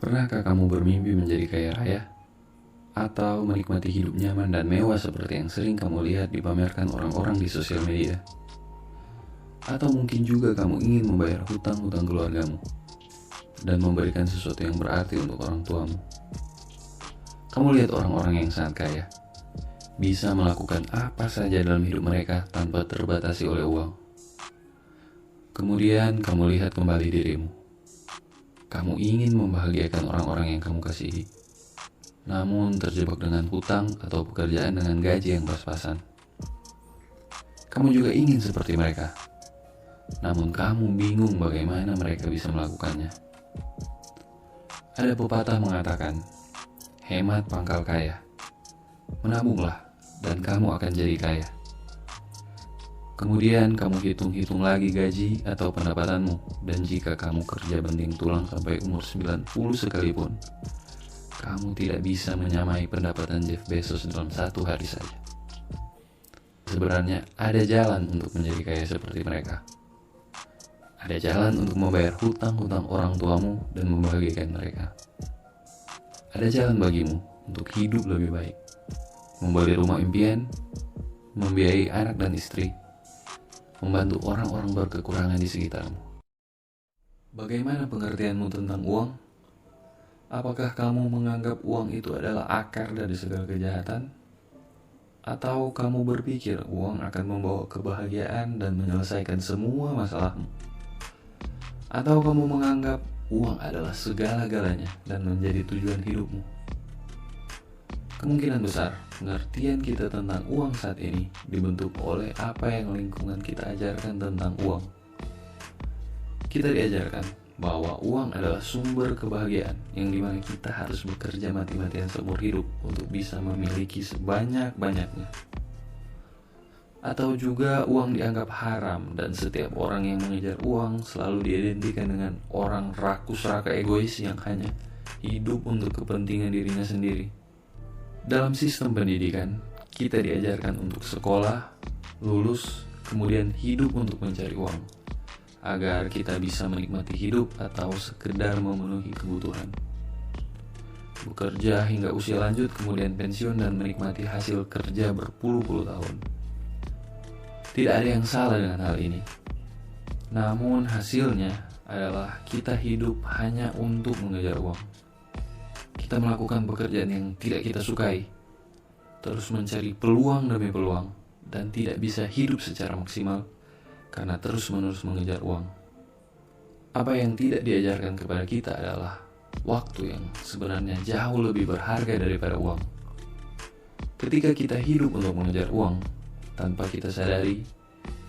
Pernahkah kamu bermimpi menjadi kaya raya? Atau menikmati hidup nyaman dan mewah seperti yang sering kamu lihat dipamerkan orang-orang di sosial media? Atau mungkin juga kamu ingin membayar hutang-hutang keluargamu dan memberikan sesuatu yang berarti untuk orang tuamu. Kamu lihat orang-orang yang sangat kaya, bisa melakukan apa saja dalam hidup mereka tanpa terbatasi oleh uang. Kemudian kamu lihat kembali dirimu. Kamu ingin membahagiakan orang-orang yang kamu kasihi, namun terjebak dengan hutang atau pekerjaan dengan gaji yang pas-pasan. Kamu juga ingin seperti mereka, namun kamu bingung bagaimana mereka bisa melakukannya. Ada pepatah mengatakan, hemat pangkal kaya, menabunglah dan kamu akan jadi kaya. Kemudian kamu hitung-hitung lagi gaji atau pendapatanmu, dan jika kamu kerja banting tulang sampai umur 90 sekalipun, kamu tidak bisa menyamai pendapatan Jeff Bezos dalam satu hari saja. Sebenarnya ada jalan untuk menjadi kaya seperti mereka. Ada jalan untuk membayar hutang-hutang orang tuamu dan membahagiakan mereka. Ada jalan bagimu untuk hidup lebih baik, membeli rumah impian, membiayai anak dan istri, membantu orang-orang berkekurangan di sekitarmu. Bagaimana pengertianmu tentang uang? Apakah kamu menganggap uang itu adalah akar dari segala kejahatan? Atau kamu berpikir uang akan membawa kebahagiaan dan menyelesaikan semua masalahmu? Atau kamu menganggap uang adalah segala-galanya dan menjadi tujuan hidupmu? Kemungkinan besar, pengertian kita tentang uang saat ini dibentuk oleh apa yang lingkungan kita ajarkan tentang uang. Kita diajarkan bahwa uang adalah sumber kebahagiaan yang dimana kita harus bekerja mati-matian seumur hidup untuk bisa memiliki sebanyak-banyaknya. Atau juga uang dianggap haram dan setiap orang yang mengejar uang selalu diidentikan dengan orang rakus raka egois yang hanya hidup untuk kepentingan dirinya sendiri. Dalam sistem pendidikan, kita diajarkan untuk sekolah, lulus, kemudian hidup untuk mencari uang, agar kita bisa menikmati hidup atau sekedar memenuhi kebutuhan. Bekerja hingga usia lanjut, kemudian pensiun dan menikmati hasil kerja berpuluh-puluh tahun. Tidak ada yang salah dengan hal ini. Namun hasilnya adalah kita hidup hanya untuk mengejar uang. Kita melakukan pekerjaan yang tidak kita sukai, terus mencari peluang demi peluang, dan tidak bisa hidup secara maksimal karena terus-menerus mengejar uang. Apa yang tidak diajarkan kepada kita adalah waktu yang sebenarnya jauh lebih berharga daripada uang. Ketika kita hidup untuk mengejar uang, tanpa kita sadari,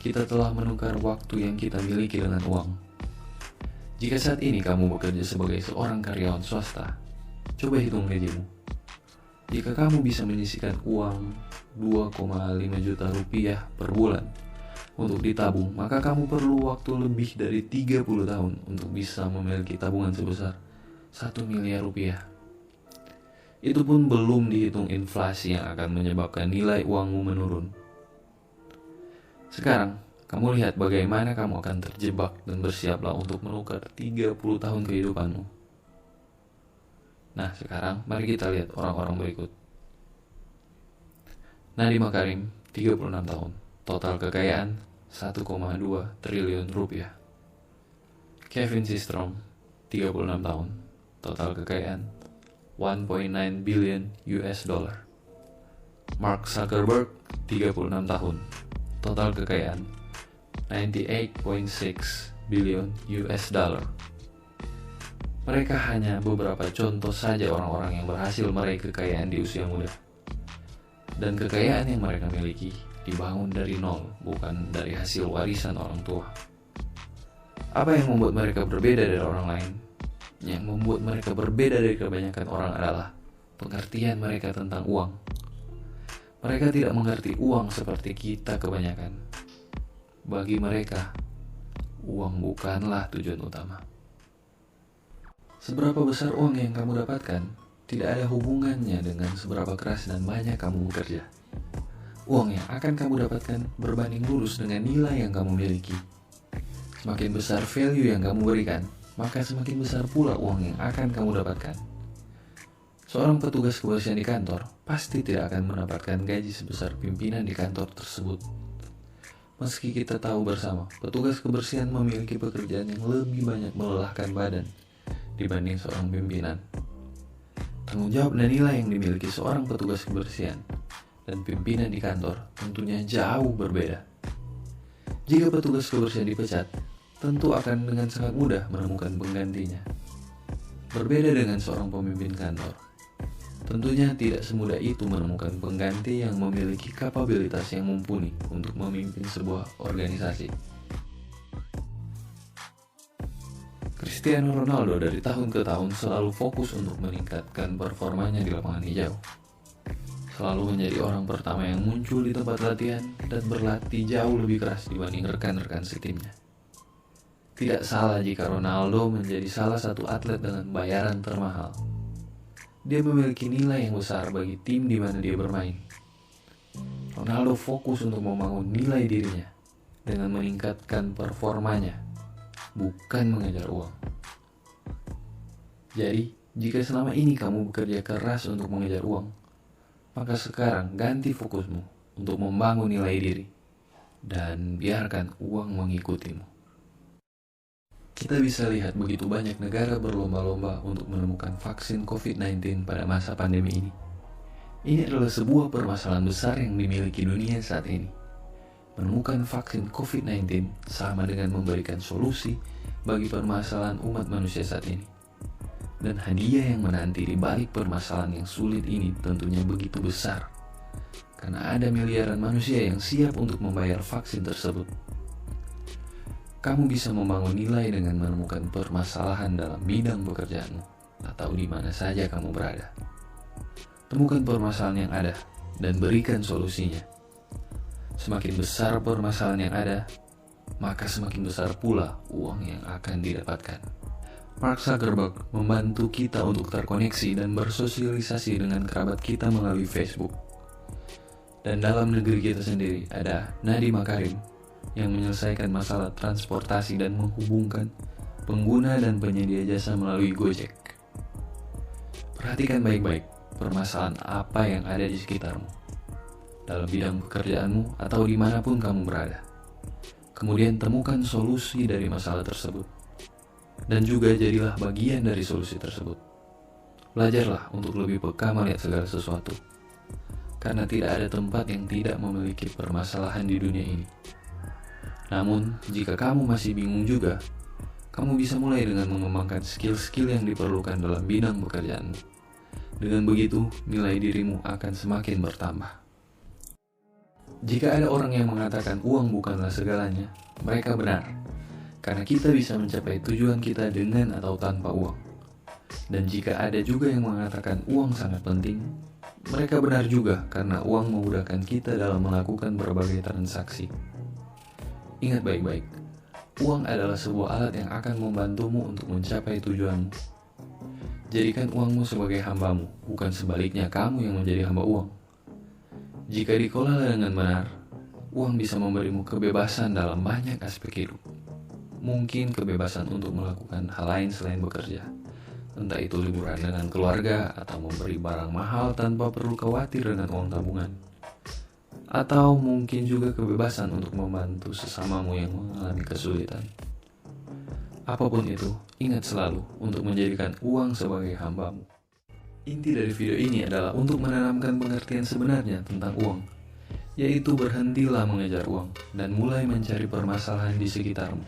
kita telah menukar waktu yang kita miliki dengan uang. Jika saat ini kamu bekerja sebagai seorang karyawan swasta, coba hitung gajimu. Jika kamu bisa menyisihkan uang 2,5 juta rupiah per bulan untuk ditabung, maka kamu perlu waktu lebih dari 30 tahun untuk bisa memiliki tabungan sebesar 1 miliar rupiah. Itu pun belum dihitung inflasi yang akan menyebabkan nilai uangmu menurun. Sekarang, kamu lihat bagaimana kamu akan terjebak dan bersiaplah untuk menukar 30 tahun kehidupanmu. Nah, sekarang mari kita lihat orang-orang berikut. Nadiem Makarim, 36 tahun, total kekayaan 1,2 triliun rupiah. Kevin Systrom, 36 tahun, total kekayaan 1.9 billion US dollar. Mark Zuckerberg, 36 tahun, total kekayaan 98.6 billion US dollar. Mereka hanya beberapa contoh saja orang-orang yang berhasil meraih kekayaan di usia muda. Dan kekayaan yang mereka miliki dibangun dari nol, bukan dari hasil warisan orang tua. Apa yang membuat mereka berbeda dari orang lain? Yang membuat mereka berbeda dari kebanyakan orang adalah pengertian mereka tentang uang. Mereka tidak mengerti uang seperti kita kebanyakan. Bagi mereka, uang bukanlah tujuan utama. Seberapa besar uang yang kamu dapatkan tidak ada hubungannya dengan seberapa keras dan banyak kamu bekerja. Uang yang akan kamu dapatkan berbanding lurus dengan nilai yang kamu miliki. Semakin besar value yang kamu berikan, maka semakin besar pula uang yang akan kamu dapatkan. Seorang petugas kebersihan di kantor pasti tidak akan mendapatkan gaji sebesar pimpinan di kantor tersebut. Meski kita tahu bersama, petugas kebersihan memiliki pekerjaan yang lebih banyak melelahkan badan dibanding seorang pimpinan. Tanggung jawab dan nilai yang dimiliki seorang petugas kebersihan dan pimpinan di kantor tentunya jauh berbeda. Jika petugas kebersihan dipecat, tentu akan dengan sangat mudah menemukan penggantinya. Berbeda dengan seorang pemimpin kantor, tentunya tidak semudah itu menemukan pengganti yang memiliki kapabilitas yang mumpuni untuk memimpin sebuah organisasi. Cristiano Ronaldo dari tahun ke tahun selalu fokus untuk meningkatkan performanya di lapangan hijau. Selalu menjadi orang pertama yang muncul di tempat latihan dan berlatih jauh lebih keras dibanding rekan-rekan setimnya. Tidak salah jika Ronaldo menjadi salah satu atlet dengan bayaran termahal. Dia memiliki nilai yang besar bagi tim di mana dia bermain. Ronaldo fokus untuk membangun nilai dirinya dengan meningkatkan performanya, bukan mengejar uang. Jadi, jika selama ini kamu bekerja keras untuk mengejar uang, maka sekarang ganti fokusmu untuk membangun nilai diri dan biarkan uang mengikutimu. Kita bisa lihat begitu banyak negara berlomba-lomba untuk menemukan vaksin COVID-19 pada masa pandemi ini. Ini adalah sebuah permasalahan besar yang dimiliki dunia saat ini. Menemukan vaksin COVID-19 sama dengan memberikan solusi bagi permasalahan umat manusia saat ini. Dan hadiah yang menanti di balik permasalahan yang sulit ini tentunya begitu besar. Karena ada miliaran manusia yang siap untuk membayar vaksin tersebut. Kamu bisa membangun nilai dengan menemukan permasalahan dalam bidang pekerjaanmu atau di mana saja kamu berada. Temukan permasalahan yang ada dan berikan solusinya. Semakin besar permasalahan yang ada, maka semakin besar pula uang yang akan didapatkan. Mark Zuckerberg membantu kita untuk terkoneksi dan bersosialisasi dengan kerabat kita melalui Facebook. Dan dalam negeri kita sendiri ada Nadiem Makarim yang menyelesaikan masalah transportasi dan menghubungkan pengguna dan penyedia jasa melalui Gojek. Perhatikan baik-baik permasalahan apa yang ada di sekitarmu, dalam bidang pekerjaanmu atau dimanapun kamu berada. Kemudian temukan solusi dari masalah tersebut, dan juga jadilah bagian dari solusi tersebut. Belajarlah untuk lebih peka melihat segala sesuatu, karena tidak ada tempat yang tidak memiliki permasalahan di dunia ini. Namun, jika kamu masih bingung juga, kamu bisa mulai dengan mengembangkan skill-skill yang diperlukan dalam bidang pekerjaanmu. Dengan begitu, nilai dirimu akan semakin bertambah. Jika ada orang yang mengatakan uang bukanlah segalanya, mereka benar. Karena kita bisa mencapai tujuan kita dengan atau tanpa uang. Dan jika ada juga yang mengatakan uang sangat penting, mereka benar juga karena uang memudahkan kita dalam melakukan berbagai transaksi. Ingat baik-baik, uang adalah sebuah alat yang akan membantumu untuk mencapai tujuanmu. Jadikan uangmu sebagai hambamu, bukan sebaliknya kamu yang menjadi hamba uang. Jika dikelola dengan benar, uang bisa memberimu kebebasan dalam banyak aspek hidup. Mungkin kebebasan untuk melakukan hal lain selain bekerja, entah itu liburan dengan keluarga atau memberi barang mahal tanpa perlu khawatir dengan uang tabungan. Atau mungkin juga kebebasan untuk membantu sesamamu yang mengalami kesulitan. Apapun itu, ingat selalu untuk menjadikan uang sebagai hambamu. Inti dari video ini adalah untuk menanamkan pengertian sebenarnya tentang uang, yaitu berhentilah mengejar uang dan mulai mencari permasalahan di sekitarmu.